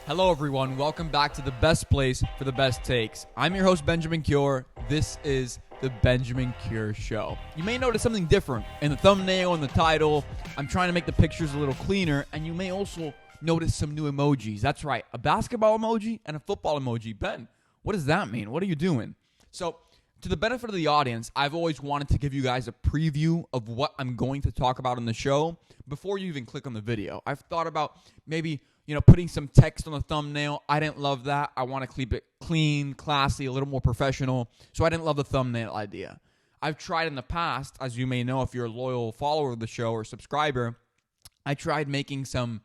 Hello, everyone. Welcome back to the best place for the best takes. I'm your host, Benjamin Cure. This is the Benjamin Cure Show. You may notice something different in the thumbnail and the title. I'm trying to make the pictures a little cleaner, and you may also notice some new emojis. That's right, a basketball emoji and a football emoji. Ben, what does that mean? What are you doing? So, to the benefit of the audience, I've always wanted to give you guys a preview of what I'm going to talk about in the show before you even click on the video. I've thought about maybe putting some text on the thumbnail. I didn't love that. I want to keep it clean, classy, a little more professional. So I didn't love the thumbnail idea. I've tried in the past, as you may know if you're a loyal follower of the show or subscriber, I tried making some,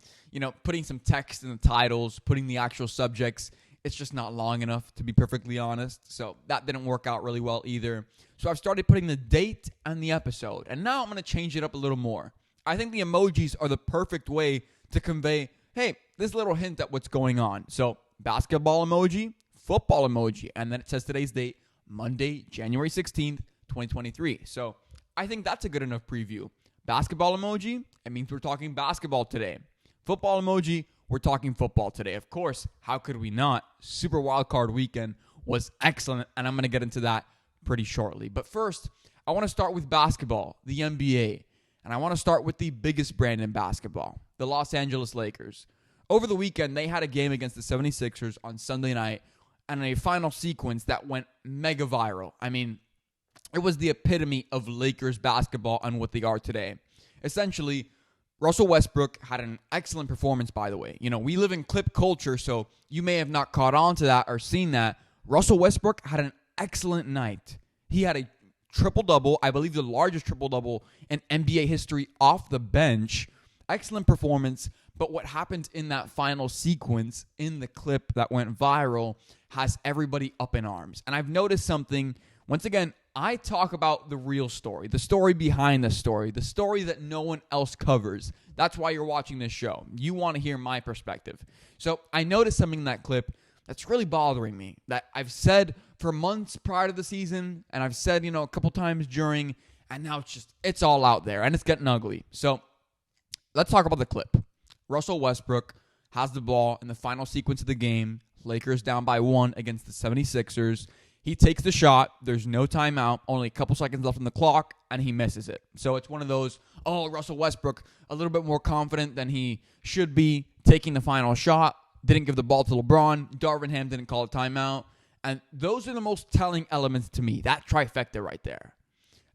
putting some text in the titles, putting the actual subjects. It's just not long enough, to be perfectly honest. So that didn't work out really well either. So I've started putting the date and the episode. And now I'm going to change it up a little more. I think the emojis are the perfect way to convey, hey, this little hint at what's going on. So basketball emoji, football emoji, and then it says today's date, Monday, January 16th, 2023. So I think that's a good enough preview. Basketball emoji, it means we're talking basketball today. Football emoji, we're talking football today. Of course, how could we not? Super Wildcard Weekend was excellent, and I'm going to get into that pretty shortly. But first, I want to start with basketball, the NBA. And I want to start with the biggest brand in basketball, the Los Angeles Lakers. Over the weekend, they had a game against the 76ers on Sunday night and a final sequence that went mega viral. I mean, it was the epitome of Lakers basketball and what they are today. Essentially, Russell Westbrook had an excellent performance, by the way. We live in clip culture, so you may have not caught on to that or seen that. Russell Westbrook had an excellent night. He had a triple-double, I believe the largest triple-double in NBA history off the bench. Excellent performance, but what happened in that final sequence in the clip that went viral has everybody up in arms. And I've noticed something. Once again, I talk about the real story, the story behind the story that no one else covers. That's why you're watching this show. You want to hear my perspective. So I noticed something in that clip that's really bothering me, that I've said for months prior to the season, and I've said, a couple times during, and now it's all out there, and it's getting ugly. So let's talk about the clip. Russell Westbrook has the ball in the final sequence of the game. Lakers down by 1 against the 76ers. He takes the shot. There's no timeout. Only a couple seconds left on the clock, and he misses it. So it's one of those, Russell Westbrook, a little bit more confident than he should be, taking the final shot. Didn't give the ball to LeBron. Darvin Ham didn't call a timeout. And those are the most telling elements to me. That trifecta right there.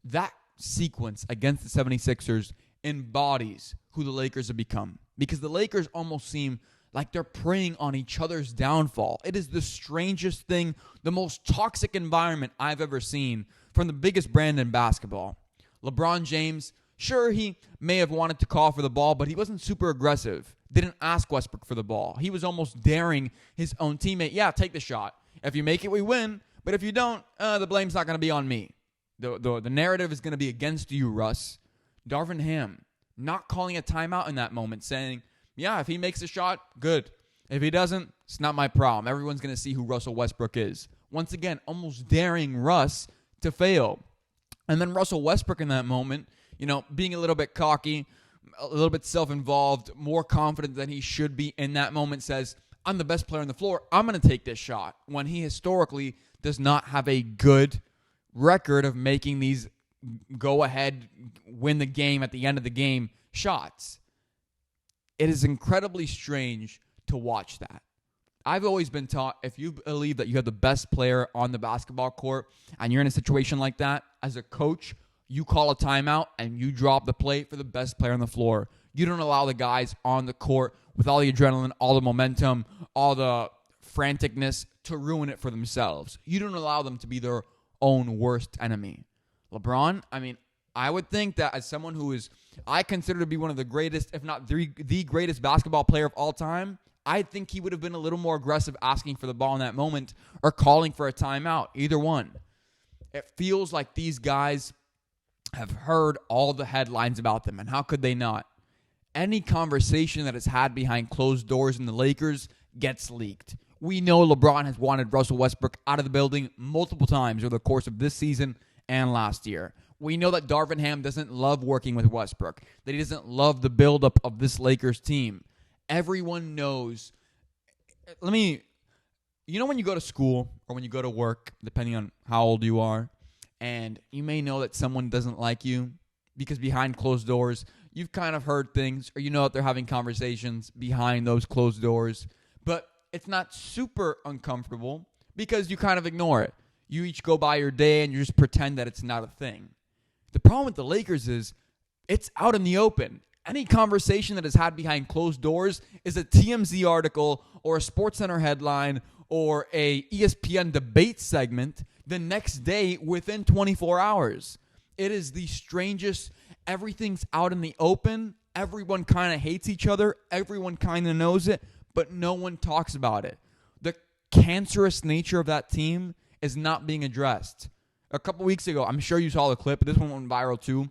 That sequence against the 76ers embodies who the Lakers have become. Because the Lakers almost seem like they're preying on each other's downfall. It is the strangest thing, the most toxic environment I've ever seen from the biggest brand in basketball. LeBron James, sure, he may have wanted to call for the ball, but he wasn't super aggressive. Didn't ask Westbrook for the ball. He was almost daring his own teammate, take the shot. If you make it, we win. But if you don't, the blame's not going to be on me. The narrative is going to be against you, Russ. Darvin Ham not calling a timeout in that moment, saying, if he makes a shot, good. If he doesn't, it's not my problem. Everyone's going to see who Russell Westbrook is. Once again, almost daring Russ to fail. And then Russell Westbrook in that moment, being a little bit cocky, a little bit self-involved, more confident than he should be in that moment, says, I'm the best player on the floor. I'm going to take this shot. When he historically does not have a good record of making these go ahead, win the game at the end of the game shots. It is incredibly strange to watch that. I've always been taught, if you believe that you have the best player on the basketball court and you're in a situation like that, as a coach, you call a timeout and you drop the play for the best player on the floor. You don't allow the guys on the court with all the adrenaline, all the momentum, all the franticness to ruin it for themselves. You don't allow them to be their own worst enemy. LeBron, I would think that as someone who I consider to be one of the greatest, if not the greatest basketball player of all time, I think he would have been a little more aggressive asking for the ball in that moment or calling for a timeout, either one. It feels like these guys have heard all the headlines about them, and how could they not? Any conversation that is had behind closed doors in the Lakers gets leaked. We know LeBron has wanted Russell Westbrook out of the building multiple times over the course of this season and last year. We know that Darvin Ham doesn't love working with Westbrook, that he doesn't love the buildup of this Lakers team. Everyone knows when you go to school or when you go to work, depending on how old you are, and you may know that someone doesn't like you because behind closed doors, you've kind of heard things, or you know that they're having conversations behind those closed doors, but it's not super uncomfortable because you kind of ignore it. You each go by your day and you just pretend that it's not a thing. The problem with the Lakers is it's out in the open. Any conversation that is had behind closed doors is a TMZ article or a SportsCenter headline or a ESPN debate segment the next day within 24 hours. It is the strangest. Everything's out in the open. Everyone kind of hates each other. Everyone kind of knows it, but no one talks about it. The cancerous nature of that team is not being addressed. A couple weeks ago, I'm sure you saw the clip, but this one went viral too.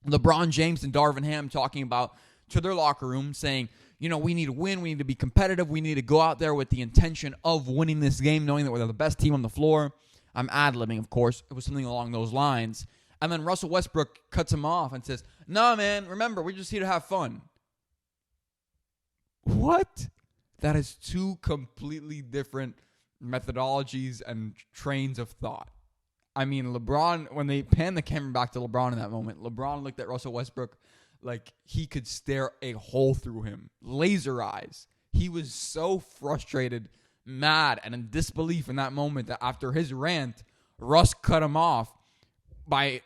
LeBron James and Darvin Ham talking about to their locker room saying, we need to win. We need to be competitive. We need to go out there with the intention of winning this game, knowing that we're the best team on the floor. I'm ad-libbing, of course. It was something along those lines. And then Russell Westbrook cuts him off and says, "No, man, remember, we're just here to have fun." What? That is two completely different methodologies and trains of thought. I mean, LeBron, when they panned the camera back to LeBron in that moment, LeBron looked at Russell Westbrook like he could stare a hole through him. Laser eyes. He was so frustrated, mad, and in disbelief in that moment that after his rant, Russ cut him off by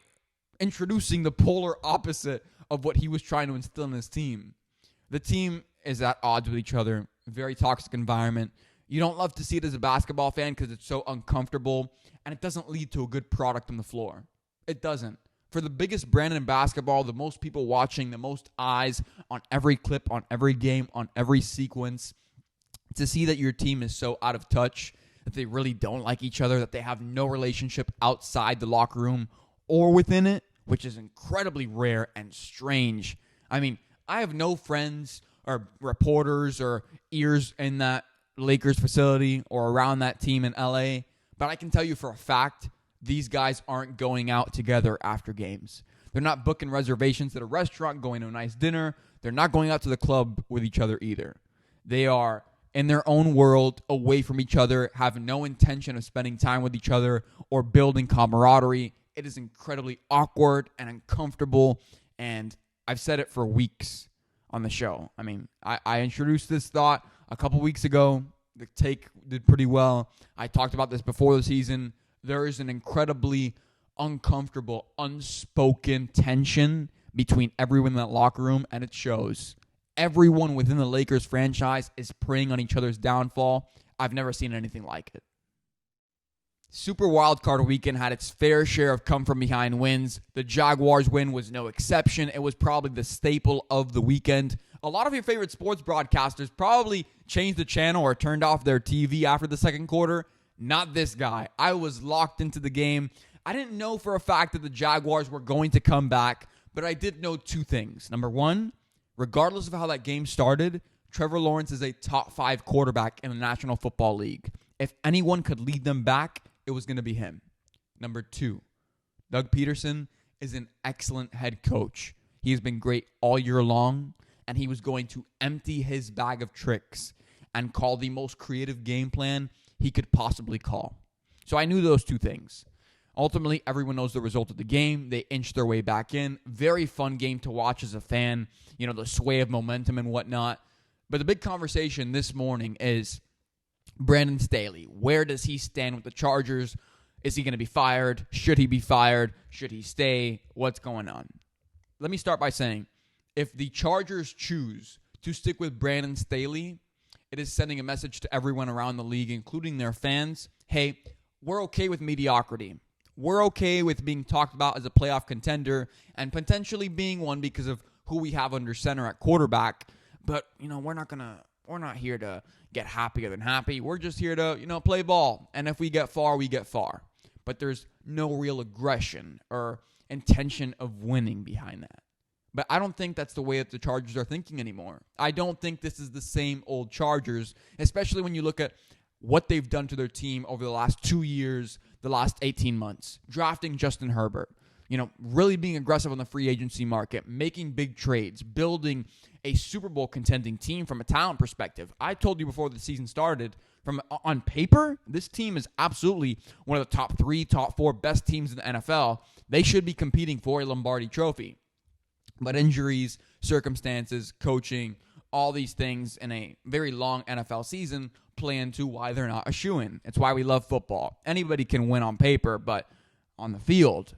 introducing the polar opposite of what he was trying to instill in his team. The team is at odds with each other. Very toxic environment. You don't love to see it as a basketball fan because it's so uncomfortable, and it doesn't lead to a good product on the floor. It doesn't. For the biggest brand in basketball, the most people watching, the most eyes on every clip, on every game, on every sequence, to see that your team is so out of touch, that they really don't like each other, that they have no relationship outside the locker room or within it, which is incredibly rare and strange. I mean, I have no friends or reporters or ears in that Lakers facility or around that team in LA, but I can tell you for a fact, these guys aren't going out together after games. They're not booking reservations at a restaurant, going to a nice dinner. They're not going out to the club with each other either. They are in their own world, away from each other, have no intention of spending time with each other or building camaraderie. It is incredibly awkward and uncomfortable, and I've said it for weeks on the show. I mean, I introduced this thought a couple weeks ago. The take did pretty well. I talked about this before the season. There is an incredibly uncomfortable, unspoken tension between everyone in that locker room, and it shows. Everyone within the Lakers franchise is preying on each other's downfall. I've never seen anything like it. Super Wildcard Weekend had its fair share of come-from-behind wins. The Jaguars win was no exception. It was probably the staple of the weekend. A lot of your favorite sports broadcasters probably changed the channel or turned off their TV after the second quarter. Not this guy. I was locked into the game. I didn't know for a fact that the Jaguars were going to come back, but I did know two things. Number one, regardless of how that game started, Trevor Lawrence is a top 5 quarterback in the National Football League. If anyone could lead them back, it was going to be him. Number two, Doug Peterson is an excellent head coach. He has been great all year long, and he was going to empty his bag of tricks and call the most creative game plan he could possibly call. So I knew those two things. Ultimately, everyone knows the result of the game. They inched their way back in. Very fun game to watch as a fan. You know, the sway of momentum and whatnot. But the big conversation this morning is Brandon Staley. Where does he stand with the Chargers? Is he going to be fired? Should he be fired? Should he stay? What's going on? Let me start by saying, if the Chargers choose to stick with Brandon Staley, it is sending a message to everyone around the league, including their fans. Hey, we're okay with mediocrity. We're okay with being talked about as a playoff contender and potentially being one because of who we have under center at quarterback. But, we're not here to get happier than happy. We're just here to, play ball. And if we get far, we get far. But there's no real aggression or intention of winning behind that. But I don't think that's the way that the Chargers are thinking anymore. I don't think this is the same old Chargers, especially when you look at what they've done to their team over the last 2 years, the last 18 months. Drafting Justin Herbert, really being aggressive on the free agency market, making big trades, building a Super Bowl contending team from a talent perspective. I told you before the season started, on paper, this team is absolutely one of the top 3, top 4 best teams in the NFL. They should be competing for a Lombardi trophy. But injuries, circumstances, coaching, all these things in a very long NFL season play into why they're not a shoo-in. It's why we love football. Anybody can win on paper, but on the field,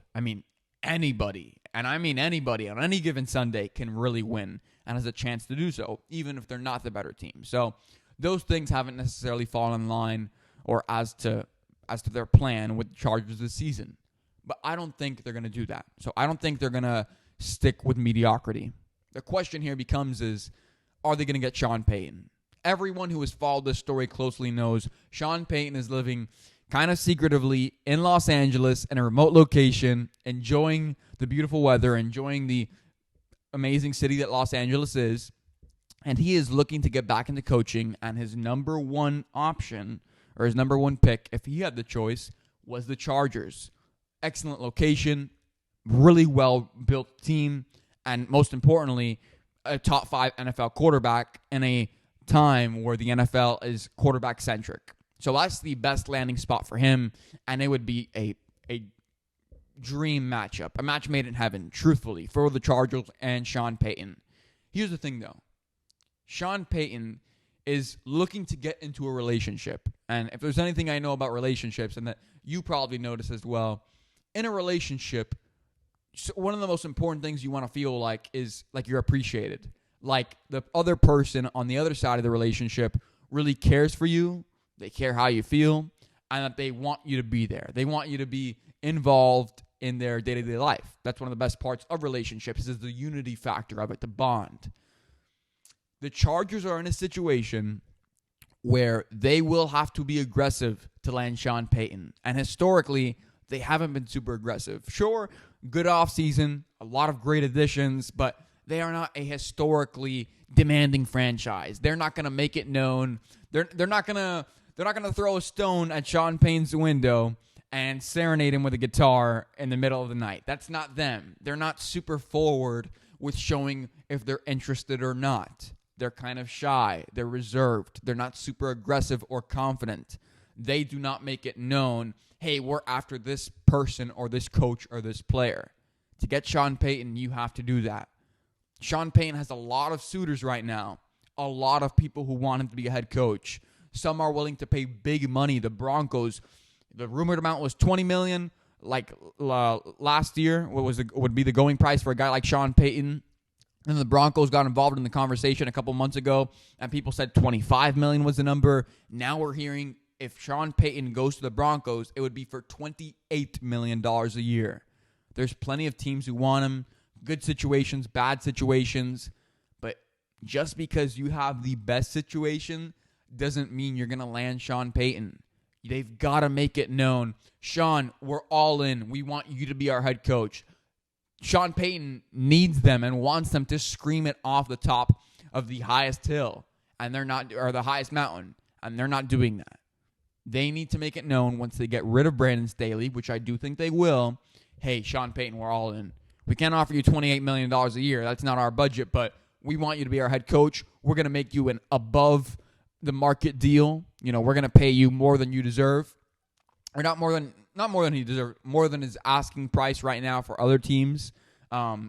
anybody, and I mean anybody on any given Sunday can really win and has a chance to do so, even if they're not the better team. So those things haven't necessarily fallen in line or as to their plan with the Chargers this season. But I don't think they're going to do that. So I don't think they're going to stick with mediocrity. The question here becomes are they going to get Sean Payton? Everyone who has followed this story closely knows Sean Payton is living kind of secretively in Los Angeles in a remote location, enjoying the beautiful weather, enjoying the amazing city that Los Angeles is, and he is looking to get back into coaching, and his number one option, or his number one pick, if he had the choice, was the Chargers. Excellent location, really well-built team, and most importantly, a top 5 NFL quarterback in a time where the NFL is quarterback-centric. So that's the best landing spot for him, and it would be a dream matchup, a match made in heaven, truthfully, for the Chargers and Sean Payton. Here's the thing, though. Sean Payton is looking to get into a relationship, and if there's anything I know about relationships, and that you probably notice as well, in a relationship, one of the most important things you want to feel like is like you're appreciated. Like the other person on the other side of the relationship really cares for you, they care how you feel, and that they want you to be there. They want you to be involved in their day-to-day life. That's one of the best parts of relationships is the unity factor of it, the bond. The Chargers are in a situation where they will have to be aggressive to land Sean Payton. And historically, they haven't been super aggressive. Sure, good offseason, a lot of great additions, but they are not a historically demanding franchise. They're not going to make it known. They're not going to throw a stone at Sean Payton's window and serenade him with a guitar in the middle of the night. That's not them. They're not super forward with showing if they're interested or not. They're kind of shy. They're reserved. They're not super aggressive or confident. They do not make it known, hey, we're after this person or this coach or this player. To get Sean Payton, you have to do that. Sean Payton has a lot of suitors right now, a lot of people who want him to be a head coach. Some are willing to pay big money. The Broncos, the rumored amount was $20 million. Like last year, would be the going price for a guy like Sean Payton. And the Broncos got involved in the conversation a couple months ago, and people said $25 million was the number. Now we're hearing if Sean Payton goes to the Broncos, it would be for $28 million a year. There's plenty of teams who want him. Good situations, bad situations. But just because you have the best situation doesn't mean you're going to land Sean Payton. They've got to make it known. Sean, we're all in. We want you to be our head coach. Sean Payton needs them and wants them to scream it off the top of the highest hill, and they're not, or the highest mountain, and they're not doing that. They need to make it known once they get rid of Brandon Staley, which I do think they will. Hey, Sean Payton, we're all in. We can't offer you $28 million a year. That's not our budget, but we want you to be our head coach. We're going to make you an above the market deal. We're going to pay you more than you deserve. Or not more than he deserves, more than his asking price right now for other teams.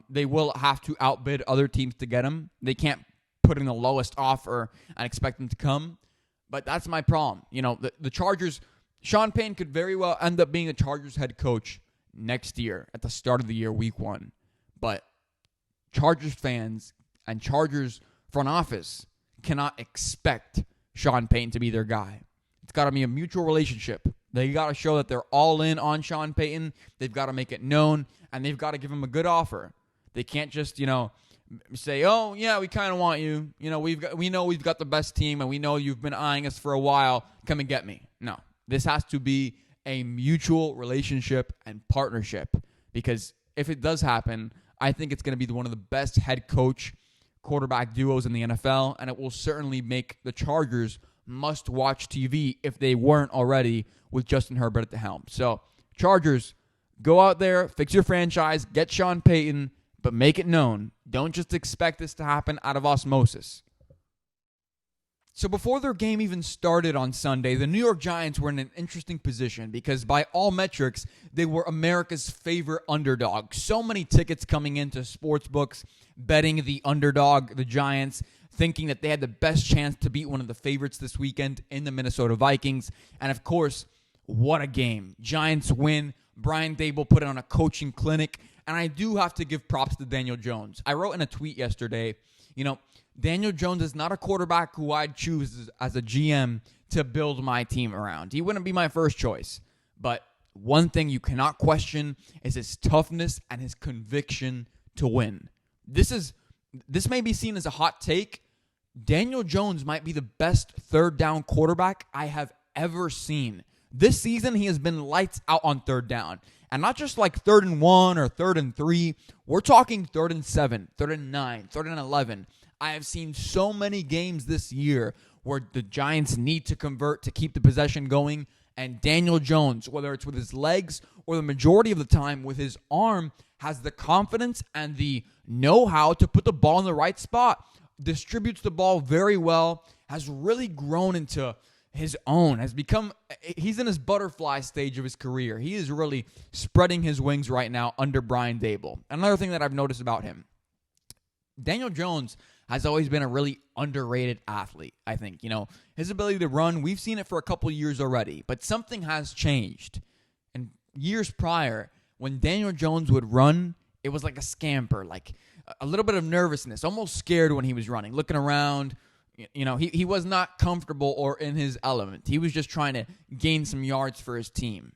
They will have to outbid other teams to get him. They can't put in the lowest offer and expect him to come. But that's my problem. The Chargers, Sean Payton could very well end up being the Chargers head coach next year at the start of the year, week 1. But Chargers fans and Chargers front office cannot expect Sean Payton to be their guy. It's got to be a mutual relationship. They got to show that they're all in on Sean Payton. They've got to make it known, and they've got to give him a good offer. They can't just, say, oh, yeah, we kind of want you. We know we've got the best team, and we know you've been eyeing us for a while. Come and get me. No, this has to be a mutual relationship and partnership, because if it does happen, I think it's going to be one of the best head coach quarterback duos in the NFL, and it will certainly make the Chargers must-watch TV if they weren't already with Justin Herbert at the helm. So, Chargers, Go out there, fix your franchise, get Sean Payton, but make it known. Don't just expect this to happen out of osmosis. So before their game even started on Sunday, the New York Giants were in an interesting position because by all metrics, they were America's favorite underdog. So many tickets coming into sports books, betting the underdog, the Giants, thinking that they had the best chance to beat one of the favorites this weekend in the Minnesota Vikings. And of course, what a game. Giants win. Brian Daboll put on a coaching clinic. And I do have to give props to Daniel Jones. I wrote in a tweet yesterday, Daniel Jones is not a quarterback who I'd choose as a GM to build my team around. He wouldn't be my first choice. But one thing you cannot question is his toughness and his conviction to win. This may be seen as a hot take. Daniel Jones might be the best third down quarterback I have ever seen. This season, he has been lights out on third down. And not just like 3rd and 1 or 3rd and 3. We're talking 3rd and 7, 3rd and 9, 3rd and 11. I have seen so many games this year where the Giants need to convert to keep the possession going. And Daniel Jones, whether it's with his legs or the majority of the time with his arm, has the confidence and the know-how to put the ball in the right spot. Distributes the ball very well. Has really grown into his own. He's in his butterfly stage of his career. He is really spreading his wings right now under Brian Daboll. Another thing that I've noticed about him, Daniel Jones has always been a really underrated athlete, I think. His ability to run, we've seen it for a couple years already, but something has changed. And years prior, when Daniel Jones would run, it was like a scamper, like a little bit of nervousness, almost scared when he was running, looking around. He was not comfortable or in his element. He was just trying to gain some yards for his team.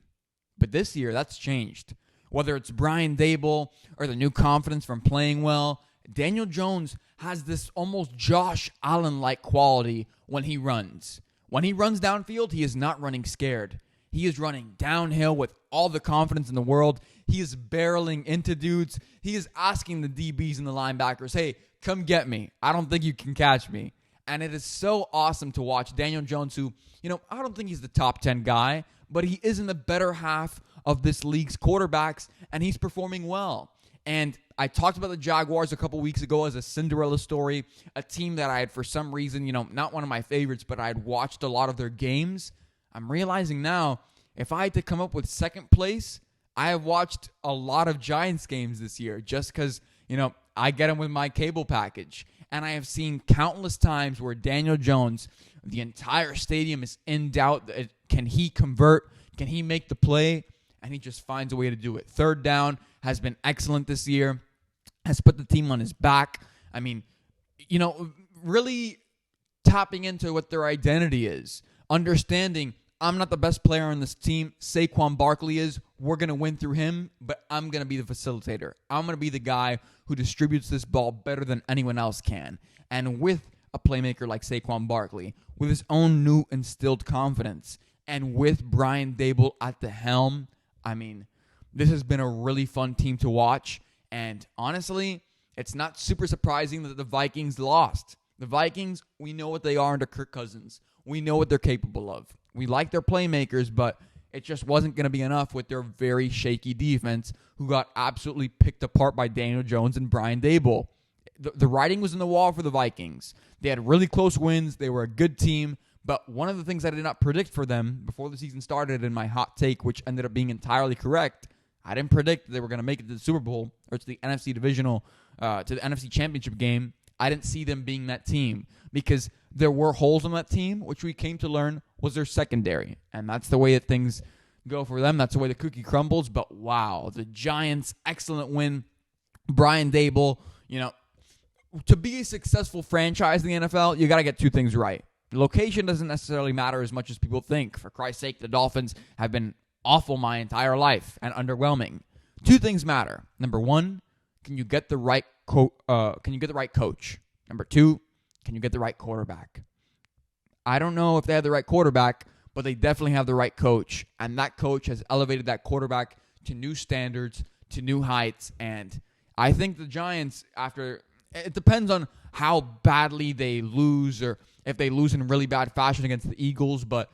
But this year, that's changed. Whether it's Brian Daboll or the new confidence from playing well, Daniel Jones has this almost Josh Allen-like quality when he runs. When he runs downfield, he is not running scared. He is running downhill with all the confidence in the world. He is barreling into dudes. He is asking the DBs and the linebackers, hey, come get me. I don't think you can catch me. And it is so awesome to watch Daniel Jones, who, I don't think he's the top 10 guy, but he is in the better half of this league's quarterbacks, and he's performing well. And I talked about the Jaguars a couple weeks ago as a Cinderella story, a team that I had, for some reason, not one of my favorites, but I had watched a lot of their games. I'm realizing now, if I had to come up with second place, I have watched a lot of Giants games this year just because, I get them with my cable package. And I have seen countless times where Daniel Jones, the entire stadium is in doubt. Can he convert? Can he make the play? And he just finds a way to do it. Third down has been excellent this year. Has put the team on his back. I mean, really tapping into what their identity is. Understanding, I'm not the best player on this team. Saquon Barkley is. We're going to win through him, but I'm going to be the facilitator. I'm going to be the guy who distributes this ball better than anyone else can. And with a playmaker like Saquon Barkley, with his own new instilled confidence, and with Brian Daboll at the helm, I mean, this has been a really fun team to watch. And honestly, it's not super surprising that the Vikings lost. The Vikings, we know what they are under Kirk Cousins. We know what they're capable of. We like their playmakers, but it just wasn't going to be enough with their very shaky defense, who got absolutely picked apart by Daniel Jones and Brian Daboll. The writing was in the wall for the Vikings. They had really close wins. They were a good team. But one of the things I did not predict for them before the season started in my hot take, which ended up being entirely correct, I didn't predict that they were going to make it to the Super Bowl or to the NFC divisional, to the NFC Championship game. I didn't see them being that team because there were holes in that team, which we came to learn was their secondary. And that's the way that things go for them. That's the way the cookie crumbles. But wow, the Giants, excellent win. Brian Daboll, to be a successful franchise in the NFL, you got to get two things right. Location doesn't necessarily matter as much as people think. For Christ's sake, the Dolphins have been awful my entire life and underwhelming. Two things matter. Number one, can you get the right coach? Number two, can you get the right quarterback? I don't know if they have the right quarterback, but they definitely have the right coach. And that coach has elevated that quarterback to new standards, to new heights. And I think the Giants, it depends on how badly they lose or if they lose in really bad fashion against the Eagles. But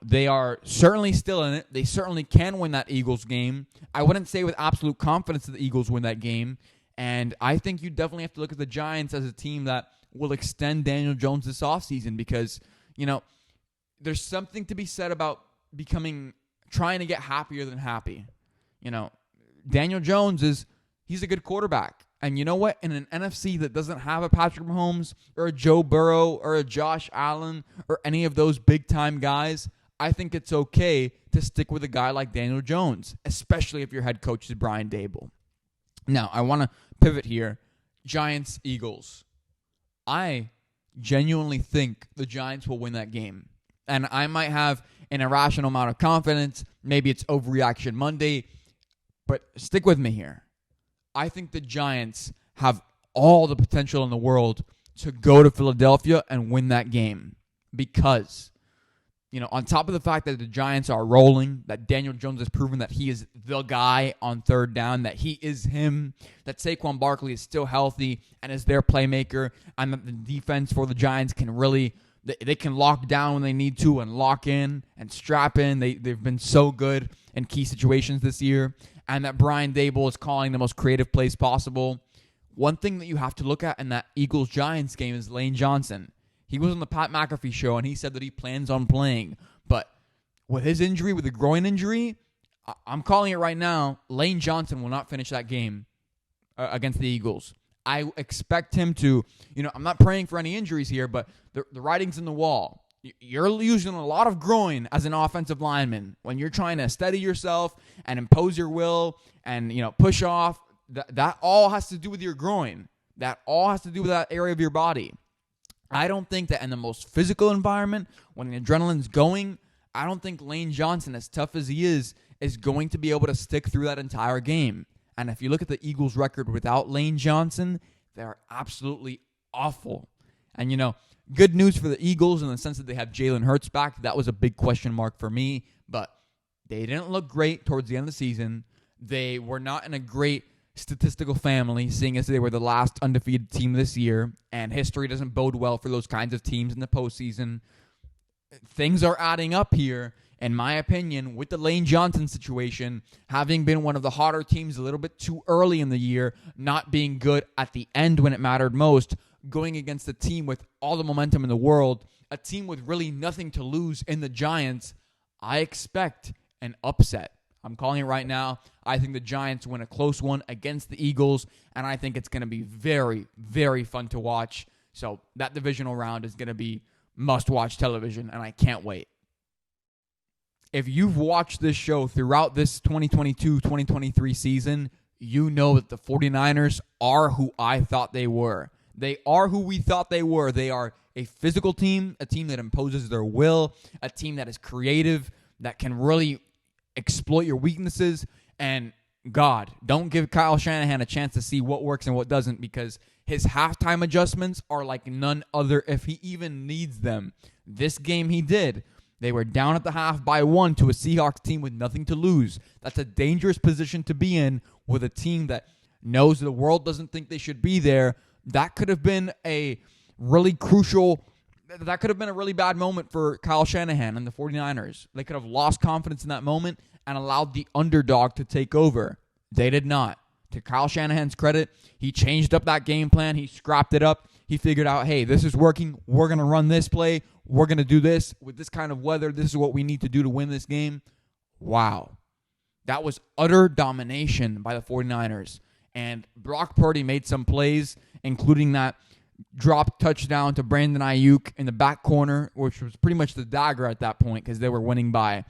they are certainly still in it. They certainly can win that Eagles game. I wouldn't say with absolute confidence that the Eagles win that game. And I think you definitely have to look at the Giants as a team that will extend Daniel Jones this offseason because, there's something to be said about trying to get happier than happy. Daniel Jones he's a good quarterback. And you know what? In an NFC that doesn't have a Patrick Mahomes or a Joe Burrow or a Josh Allen or any of those big-time guys, I think it's okay to stick with a guy like Daniel Jones, especially if your head coach is Brian Daboll. Now, I want to pivot here. Giants, Eagles. I genuinely think the Giants will win that game. And I might have an irrational amount of confidence. Maybe it's overreaction Monday. But stick with me here. I think the Giants have all the potential in the world to go to Philadelphia and win that game because, on top of the fact that the Giants are rolling, that Daniel Jones has proven that he is the guy on third down, that he is him, that Saquon Barkley is still healthy and is their playmaker, and that the defense for the Giants can really, they can lock down when they need to and lock in and strap in. They've been so good in key situations this year. And that Brian Daboll is calling the most creative plays possible. One thing that you have to look at in that Eagles-Giants game is Lane Johnson. He was on the Pat McAfee show, and he said that he plans on playing. But with his injury, with the groin injury, I'm calling it right now, Lane Johnson will not finish that game against the Eagles. I expect him to, I'm not praying for any injuries here, but the writing's in the wall. You're using a lot of groin as an offensive lineman when you're trying to steady yourself and impose your will and, push off. That all has to do with your groin. That all has to do with that area of your body. I don't think that in the most physical environment, when the adrenaline's going, I don't think Lane Johnson, as tough as he is going to be able to stick through that entire game. And if you look at the Eagles' record without Lane Johnson, they're absolutely awful. And, good news for the Eagles in the sense that they have Jalen Hurts back. That was a big question mark for me, but they didn't look great towards the end of the season. They were not in a great statistical family, seeing as they were the last undefeated team this year, and history doesn't bode well for those kinds of teams in the postseason. Things are adding up here, in my opinion, with the Lane Johnson situation, having been one of the hotter teams a little bit too early in the year, not being good at the end when it mattered most, going against a team with all the momentum in the world, a team with really nothing to lose in the Giants, I expect an upset. I'm calling it right now. I think the Giants win a close one against the Eagles, and I think it's going to be very, very fun to watch. So that divisional round is going to be must-watch television, and I can't wait. If you've watched this show throughout this 2022-2023 season, you know that the 49ers are who I thought they were. They are who we thought they were. They are a physical team, a team that imposes their will, a team that is creative, that can really exploit your weaknesses. And God, don't give Kyle Shanahan a chance to see what works and what doesn't, because his halftime adjustments are like none other if he even needs them. This game he did. They were down at the half by 1 to a Seahawks team with nothing to lose. That's a dangerous position to be in with a team that knows the world doesn't think they should be there. That could have been a really bad moment for Kyle Shanahan and the 49ers. They could have lost confidence in that moment and allowed the underdog to take over. They did not. To Kyle Shanahan's credit, he changed up that game plan. He scrapped it up. He figured out, hey, this is working. We're going to run this play. We're going to do this with this kind of weather. This is what we need to do to win this game. Wow. That was utter domination by the 49ers. And Brock Purdy made some plays, including that drop touchdown to Brandon Ayuk in the back corner, which was pretty much the dagger at that point because they were winning by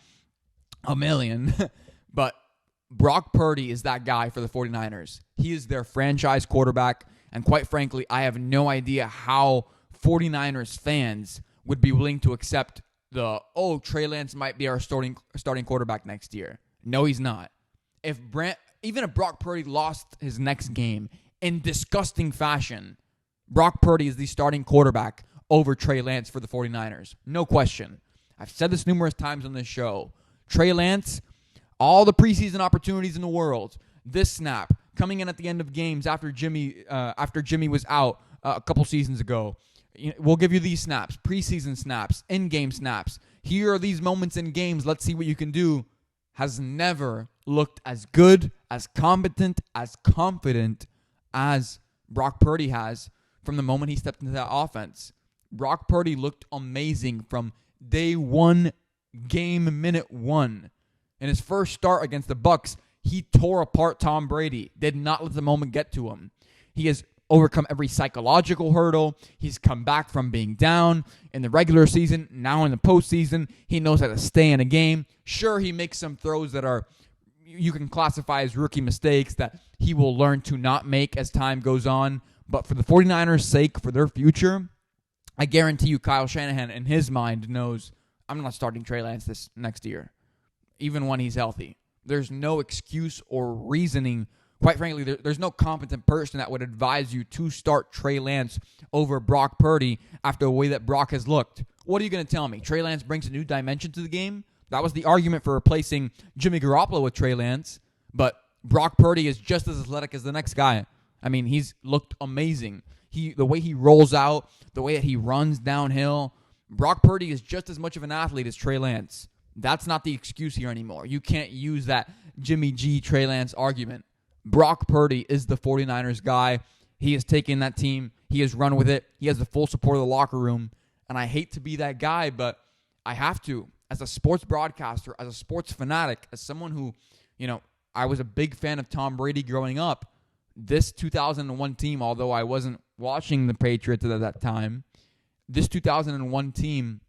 a million. But Brock Purdy is that guy for the 49ers. He is their franchise quarterback. And quite frankly, I have no idea how 49ers fans would be willing to accept Trey Lance might be our starting quarterback next year. No, he's not. Even if Brock Purdy lost his next game in disgusting fashion, Brock Purdy is the starting quarterback over Trey Lance for the 49ers. No question. I've said this numerous times on this show. Trey Lance, all the preseason opportunities in the world, this snap, coming in at the end of games after Jimmy was out a couple seasons ago. We'll give you these snaps, preseason snaps, in-game snaps. here are these moments in games, let's see what you can do, has never looked as good, as competent, as confident as Brock Purdy has from the moment he stepped into that offense. Brock Purdy looked amazing from day one, minute one. In his first start against the Bucs, he tore apart Tom Brady, did not let the moment get to him. He has overcome every psychological hurdle. He's come back from being down in the regular season. Now in the postseason, he knows how to stay in a game. Sure, he makes some throws that are you can classify as rookie mistakes that he will learn to not make as time goes on. But for the 49ers' sake, for their future, I guarantee you Kyle Shanahan in his mind knows I'm not starting Trey Lance this next year, even when he's healthy. There's no excuse or reasoning. Quite frankly, there's no competent person that would advise you to start Trey Lance over Brock Purdy after the way that Brock has looked. What are you going to tell me? Trey Lance brings a new dimension to the game? That was the argument for replacing Jimmy Garoppolo with Trey Lance. But Brock Purdy is just as athletic as the next guy. I mean, he's looked amazing. The way he rolls out, the way that he runs downhill. Brock Purdy is just as much of an athlete as Trey Lance. That's not the excuse here anymore. You can't use that Jimmy G, Trey Lance argument. Brock Purdy is the 49ers guy. He has taken that team. He has run with it. He has the full support of the locker room. And I hate to be that guy, but I have to. As a sports broadcaster, as a sports fanatic, as someone who, I was a big fan of Tom Brady growing up. This 2001 team, although I wasn't watching the Patriots at that time, this 2001 team,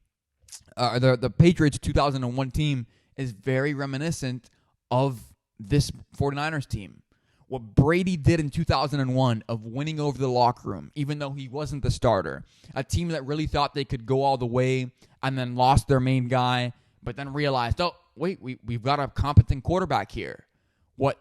the Patriots 2001 team is very reminiscent of this 49ers team. What Brady did in 2001 of winning over the locker room, even though he wasn't the starter, a team that really thought they could go all the way and then lost their main guy, but then realized, oh, wait, we've got a competent quarterback here. What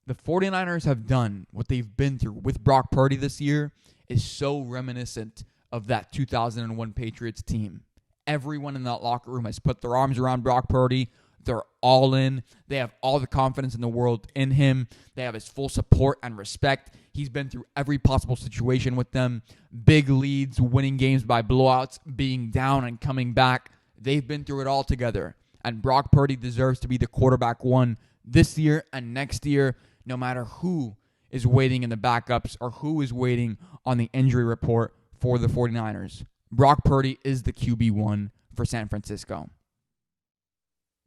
the 49ers have done, what they've been through with Brock Purdy this year is so reminiscent of that 2001 Patriots team. Everyone in that locker room has put their arms around Brock Purdy. They're all in. They have all the confidence in the world in him. They have his full support and respect. He's been through every possible situation with them. Big leads, winning games by blowouts, being down and coming back. They've been through it all together. And Brock Purdy deserves to be the quarterback one this year and next year, no matter who is waiting in the backups or who is waiting on the injury report for the 49ers. Brock Purdy is the QB1 for San Francisco.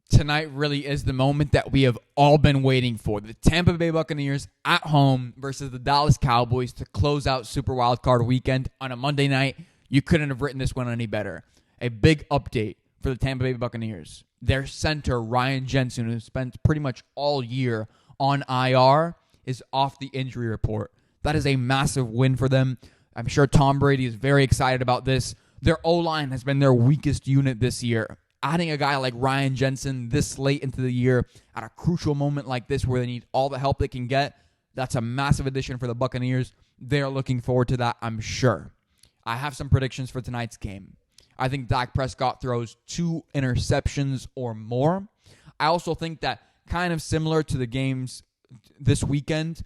Tonight really is the moment that we have all been waiting for. The Tampa Bay Buccaneers at home versus the Dallas Cowboys to close out Super Wildcard Weekend on a Monday night. You couldn't have written this one any better. A big update for the Tampa Bay Buccaneers. Their center, Ryan Jensen, who spent pretty much all year on IR, is off the injury report. That is a massive win for them. I'm sure Tom Brady is very excited about this. Their O-line has been their weakest unit this year. Adding a guy like Ryan Jensen this late into the year at a crucial moment like this where they need all the help they can get, that's a massive addition for the Buccaneers. They're looking forward to that, I'm sure. I have some predictions for tonight's game. I think Dak Prescott throws 2 interceptions or more. I also think that kind of similar to the games this weekend,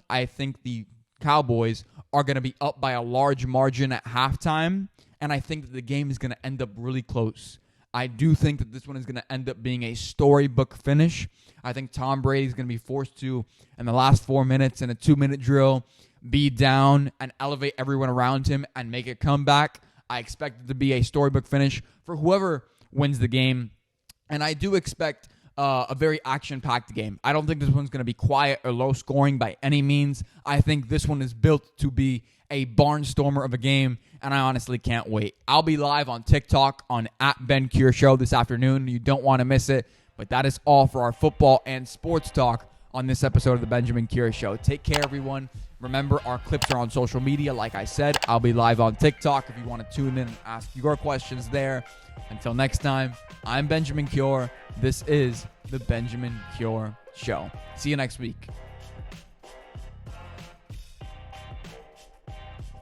I think the Cowboys are going to be up by a large margin at halftime. And I think that the game is going to end up really close. I do think that this one is going to end up being a storybook finish. I think Tom Brady is going to be forced to, in the last 4 minutes in a 2-minute drill, be down and elevate everyone around him and make a comeback. I expect it to be a storybook finish for whoever wins the game. And I do expect a very action-packed game. I don't think this one's going to be quiet or low-scoring by any means. I think this one is built to be a barnstormer of a game, and I honestly can't wait. I'll be live on TikTok on @BenCure this afternoon. You don't want to miss it. But that is all for our football and sports talk on this episode of the Benjamin Cure Show. Take care, everyone. Remember, our clips are on social media. Like I said, I'll be live on TikTok if you want to tune in and ask your questions there. Until next time, I'm Benjamin Cure. This is the Benjamin Cure Show. See you next week.